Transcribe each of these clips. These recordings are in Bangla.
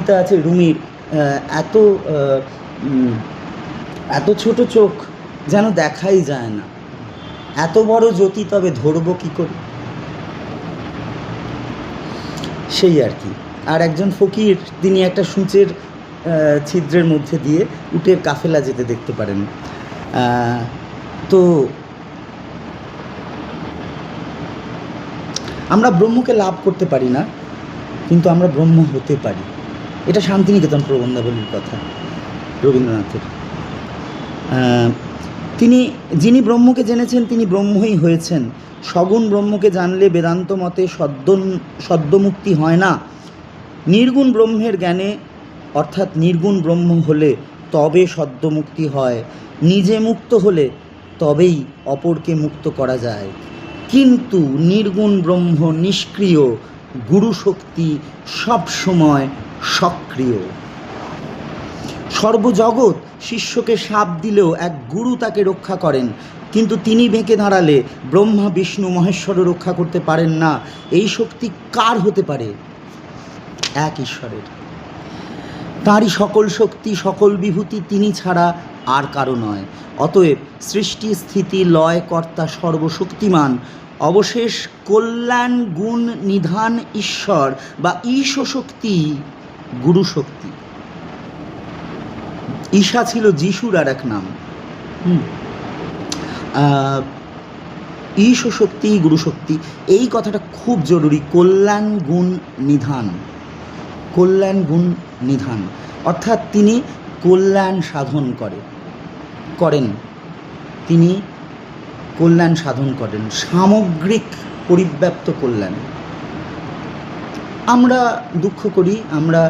কবিতা আছে রুমির, এত এত ছোট চোখ যেন দেখাই যায় না, এত বড় জ্যোতি তবে ধরবো কী করে, সেই আর কি। আর একজন ফকির, তিনি একটা সূঁচের ছিদ্রের মধ্যে দিয়ে উটের কাফেলা যেতে দেখতে পারেন। তো আমরা ব্রহ্মকে লাভ করতে পারি না, কিন্তু আমরা ব্রহ্ম হতে পারি। এটা শান্তিনিকেতন প্রবন্ধাবলীর কথা, রবীন্দ্রনাথের। যিনি ব্রহ্মকে জেনেছেন তিনি ব্রহ্মই হয়েছেন। সগুণ ব্রহ্মকে জানলে বেদান্ত মতে সদ্যমুক্তি হয় না। নির্গুণ ব্রহ্মের জ্ঞানে অর্থাৎ নির্গুণ ব্রহ্ম হলে তবে সদ্যমুক্তি হয়। নিজে মুক্ত হলে তবেই অপরকে মুক্ত করা যায়। কিন্তু নির্গুণ ব্রহ্ম নিষ্ক্রিয়, গুরু শক্তি সবসময় সক্রিয়। সর্বজগৎ শিষ্যকে শাপ দিলেও এক গুরু তাকে রক্ষা করেন, কিন্তু তিনি বেঁকে দাঁড়ালে ব্রহ্মা বিষ্ণু মহেশ্বরও রক্ষা করতে পারেন না। এই শক্তি কার হতে পারে? এক ঈশ্বরের। তাঁরই সকল শক্তি, সকল বিভূতি, তিনি ছাড়া আর কারো নয়। অতএব সৃষ্টি স্থিতি লয় কর্তা সর্বশক্তিমান, অবশেষ কল্যাণ গুণ নিধান ঈশ্বর বা ঈশ শক্তি, গুরু শক্তি। ঈশা ছিল যিশুর আর এক নাম। ঈশ শক্তি, গুরু শক্তি, এই কথাটা খুব জরুরি। কল্যাণ গুণ নিধান, কল্যাণ গুণ নিধান অর্থাৎ তিনি কল্যাণ সাধন করেন, তিনি কল্যাণ সাধন করেন, সামগ্রিক পরিব্যাপ্ত কল্যাণ। আমরা দুঃখ করি, আমরা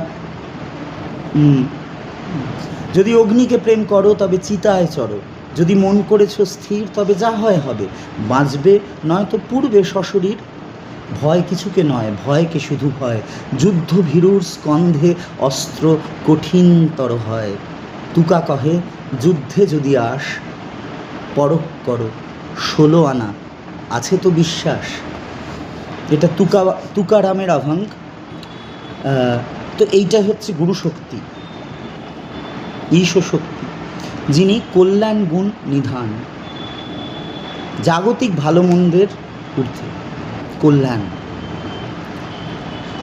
যদি অগ্নিকে প্রেম করো তবে চিতায় চড়ো, যদি মন করেছ স্থির তবে যা হয় হবে, বাঁচবে নয়তো পূর্বে সশরীর। ভয় কিছুকে নয়, ভয়কে শুধু ভয়, যুদ্ধ ভীরুর স্কন্ধে অস্ত্র কঠিনতর হয়। তুকা কহে যুদ্ধে যদি আস, পরখ করো 16 আনা, আছে তো বিশ্বাস। এটা তুকারামের অভঙ্গ। তো এইটা হচ্ছে গুরু শক্তি, ঈশ শক্তি, যিনি কল্যাণ গুণ নিধান, জাগতিক ভালো মন্দের ঊর্ধ্বে কল্যাণ।